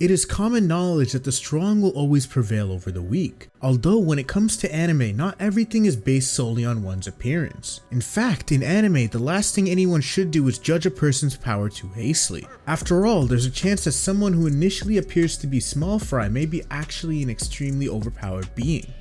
It is common knowledge that the strong will always prevail over the weak, although when it comes to anime, not everything is based solely on one's appearance. In fact, in anime, the last thing anyone should do is judge a person's power too hastily. After all, there's a chance that someone who initially appears to be small fry may be actually an extremely overpowered being.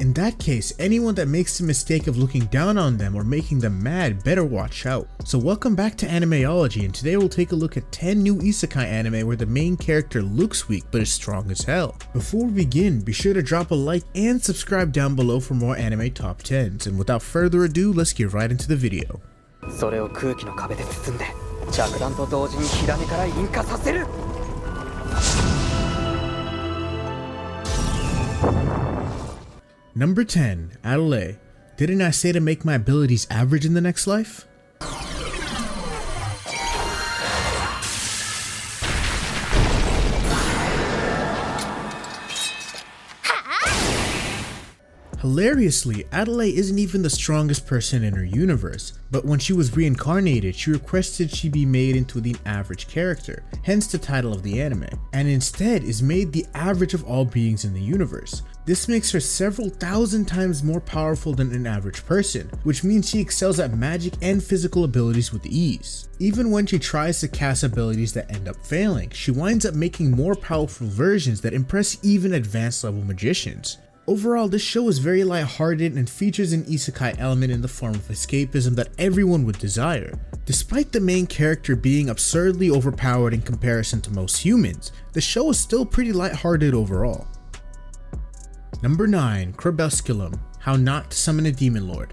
In that case, anyone that makes the mistake of looking down on them or making them mad better watch out. So welcome back to Animeology, and today we'll take a look at 10 new Isekai anime where the main character looks weak but is strong as hell. Before we begin, be sure to drop a like and subscribe down below for more anime top 10s, and without further ado, let's get right into the video. Number 10. Adelaide. Didn't I say to make my abilities average in the next life? Hilariously, Adelaide isn't even the strongest person in her universe, but when she was reincarnated, she requested she be made into the average character, hence the title of the anime, and instead is made the average of all beings in the universe. This makes her several thousand times more powerful than an average person, which means she excels at magic and physical abilities with ease. Even when she tries to cast abilities that end up failing, she winds up making more powerful versions that impress even advanced level magicians. Overall, this show is very lighthearted and features an isekai element in the form of escapism that everyone would desire. Despite the main character being absurdly overpowered in comparison to most humans, the show is still pretty lighthearted overall. Number 9. Crebusculum. How not to summon a demon lord.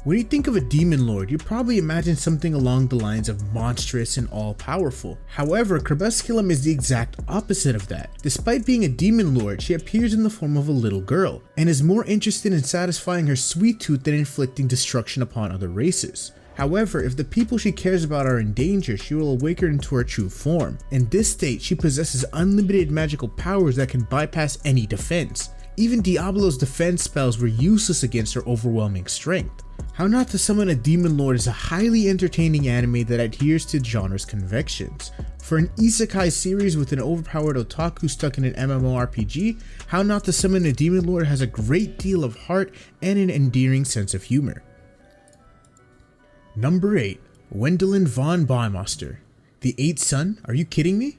When you think of a demon lord, you probably imagine something along the lines of monstrous and all-powerful. However, Crebusculum is the exact opposite of that. Despite being a demon lord, she appears in the form of a little girl, and is more interested in satisfying her sweet tooth than inflicting destruction upon other races. However, if the people she cares about are in danger, she will awaken into her true form. In this state, she possesses unlimited magical powers that can bypass any defense. Even Diablo's defense spells were useless against her overwhelming strength. How Not to Summon a Demon Lord is a highly entertaining anime that adheres to genre's conventions. For an isekai series with an overpowered otaku stuck in an MMORPG, How Not to Summon a Demon Lord has a great deal of heart and an endearing sense of humor. Number 8. Wendel von Baumaster. The 8th son? Are you kidding me?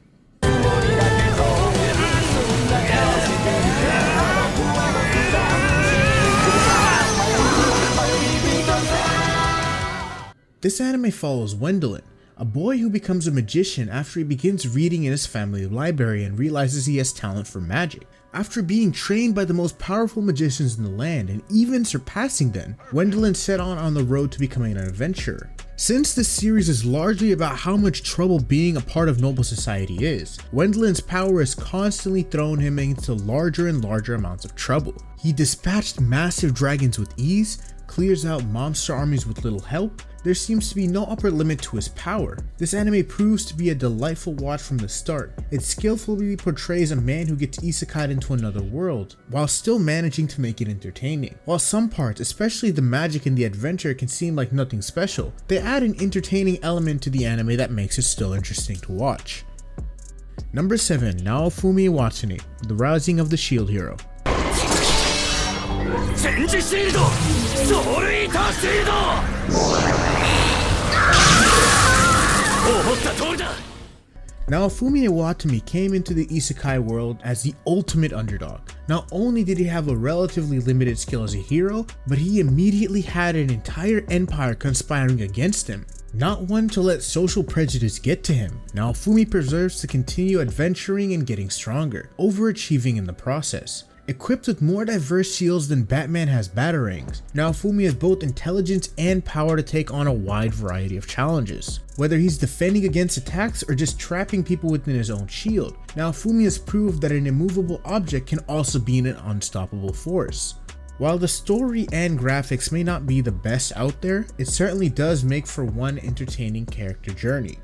This anime follows Wendel, a boy who becomes a magician after he begins reading in his family library and realizes he has talent for magic. After being trained by the most powerful magicians in the land and even surpassing them, Wendel set on the road to becoming an adventurer. Since this series is largely about how much trouble being a part of noble society is, Wendel's power has constantly thrown him into larger and larger amounts of trouble. He dispatched massive dragons with ease, clears out monster armies with little help. There seems to be no upper limit to his power. This anime proves to be a delightful watch from the start. It skillfully portrays a man who gets isekai'd into another world, while still managing to make it entertaining. While some parts, especially the magic and the adventure, can seem like nothing special, they add an entertaining element to the anime that makes it still interesting to watch. Number 7. Naofumi Watsune. The Rising of the Shield Hero. Naofumi Iwatani came into the isekai world as the ultimate underdog. Not only did he have a relatively limited skill as a hero, but he immediately had an entire empire conspiring against him. Not one to let social prejudice get to him, Naofumi perseveres to continue adventuring and getting stronger, overachieving in the process. Equipped with more diverse shields than Batman has batarangs, Naofumi has both intelligence and power to take on a wide variety of challenges. Whether he's defending against attacks or just trapping people within his own shield, Naofumi has proved that an immovable object can also be an unstoppable force. While the story and graphics may not be the best out there, it certainly does make for one entertaining character journey.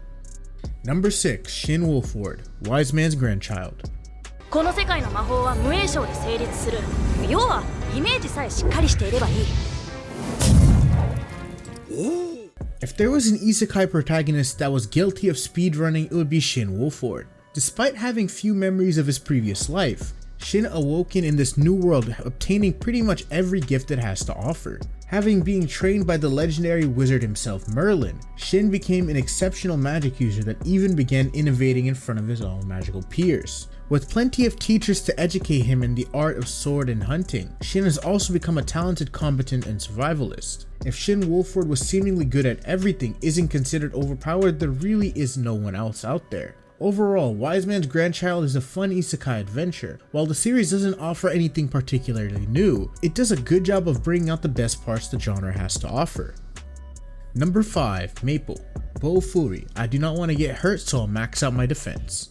Number 6. Shin Wolford, Wise Man's Grandchild. この世界の魔法は無影象で成立する。要はイメージさえしっかりしていればいい。If there was an isekai protagonist that was guilty of speedrunning, it would be Shin Wolford. Despite having few memories of his previous life, Shin awoken in this new world, obtaining pretty much every gift it has to offer. Having been trained by the legendary wizard himself, Merlin, Shin became an exceptional magic user that even began innovating in front of his own magical peers. With plenty of teachers to educate him in the art of sword and hunting, Shin has also become a talented combatant and survivalist. If Shin Wolford was seemingly good at everything, isn't considered overpowered, there really is no one else out there. Overall, Wise Man's Grandchild is a fun isekai adventure. While the series doesn't offer anything particularly new, it does a good job of bringing out the best parts the genre has to offer. Number 5. Maple, Bow Fury. I do not want to get hurt, so I'll max out my defense.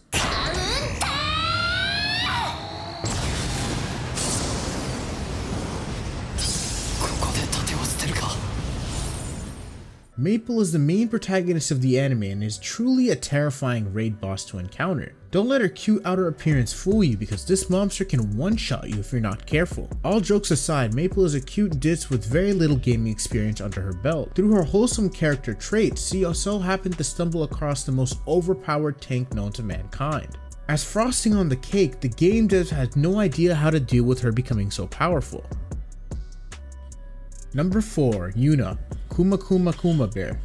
Maple is the main protagonist of the anime and is truly a terrifying raid boss to encounter. Don't let her cute outer appearance fool you, because this monster can one-shot you if you're not careful. All jokes aside, Maple is a cute ditz with very little gaming experience under her belt. Through her wholesome character traits, she also happened to stumble across the most overpowered tank known to mankind. As frosting on the cake, the game devs had no idea how to deal with her becoming so powerful. Number 4. Yuna, Kuma Bear.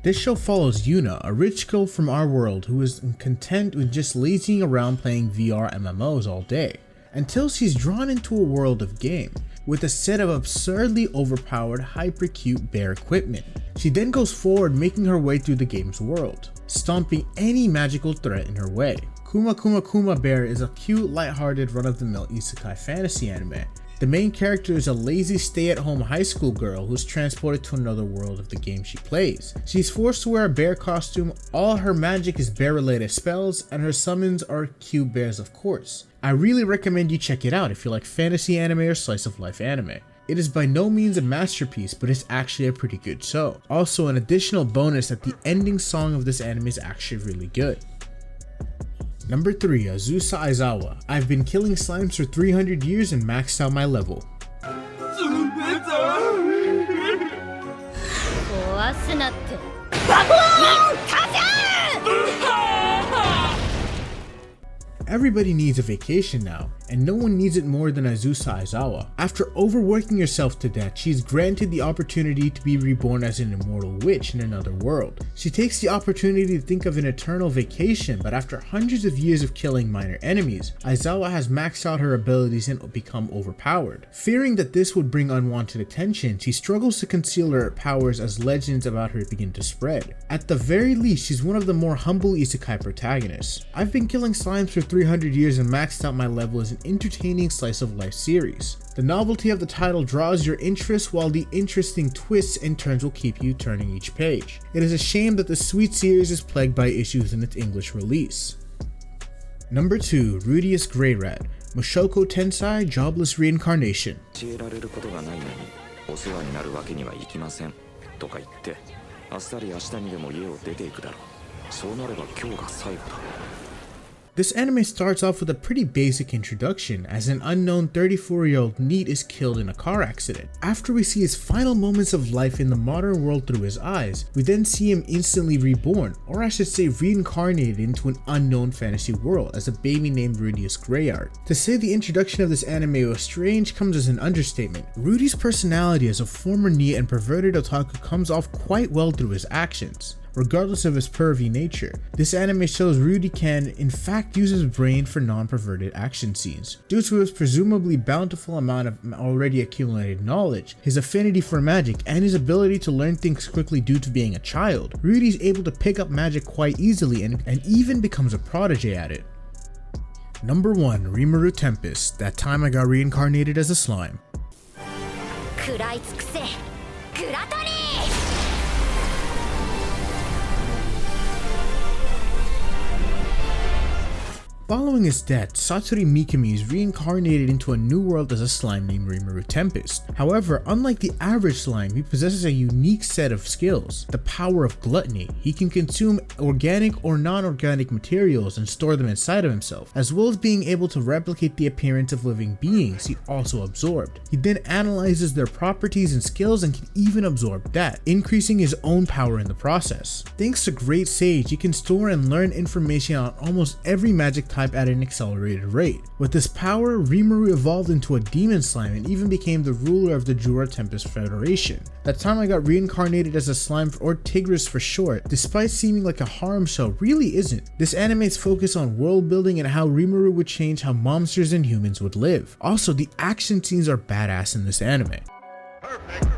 This show follows Yuna, a rich girl from our world who is content with just lazing around playing VR MMOs all day, until she's drawn into a world of game with a set of absurdly overpowered hyper cute bear equipment. She then goes forward, making her way through the game's world, stomping any magical threat in her way. Kuma Bear is a cute, lighthearted, run-of-the-mill isekai fantasy anime. The main character is a lazy stay-at-home high school girl who's transported to another world of the game she plays. She's forced to wear a bear costume, all her magic is bear-related spells, and her summons are cute bears, of course. I really recommend you check it out if you like fantasy anime or slice-of-life anime. It is by no means a masterpiece, but it's actually a pretty good show. Also, an additional bonus that the ending song of this anime is actually really good. Number 3. Azusa Izawa. I've been killing slimes for 300 years and maxed out my level. Everybody needs a vacation now, and no one needs it more than Azusa Izawa. After overworking herself to death, she is granted the opportunity to be reborn as an immortal witch in another world. She takes the opportunity to think of an eternal vacation, but after hundreds of years of killing minor enemies, Izawa has maxed out her abilities and become overpowered. Fearing that this would bring unwanted attention, she struggles to conceal her powers as legends about her begin to spread. At the very least, she's one of the more humble isekai protagonists. I've been killing slimes for 300 years and maxed out my level is an entertaining slice of life series. The novelty of the title draws your interest, while the interesting twists and turns will keep you turning each page. It is a shame that the sweet series is plagued by issues in its English release. Number 2. Rudius Grey, Mushoku Tensei Jobless Reincarnation. This anime starts off with a pretty basic introduction, as an unknown 34-year-old NEET is killed in a car accident. After we see his final moments of life in the modern world through his eyes, we then see him instantly reborn, or I should say reincarnated into an unknown fantasy world as a baby named Rudius Grey. To say the introduction of this anime was strange comes as an understatement. Rudy's personality as a former NEET and perverted otaku comes off quite well through his actions. Regardless of his pervy nature, this anime shows Rudy can, in fact, use his brain for non-perverted action scenes. Due to his presumably bountiful amount of already accumulated knowledge, his affinity for magic, and his ability to learn things quickly due to being a child, Rudy is able to pick up magic quite easily and even becomes a prodigy at it. Number 1. Rimuru Tempest. That time I got reincarnated as a slime. Following his death, Satori Mikami is reincarnated into a new world as a slime named Rimuru Tempest. However, unlike the average slime, he possesses a unique set of skills, the power of gluttony. He can consume organic or non-organic materials and store them inside of himself, as well as being able to replicate the appearance of living beings he also absorbed. He then analyzes their properties and skills and can even absorb that, increasing his own power in the process. Thanks to Great Sage, he can store and learn information on almost every magic type at an accelerated rate. With this power, Rimuru evolved into a demon slime and even became the ruler of the Jura Tempest Federation. That time I got reincarnated as a slime, or Tigris for short, despite seeming like a harem show, really isn't. This anime's focus on world building and how Rimuru would change how monsters and humans would live. Also, the action scenes are badass in this anime. Perfect.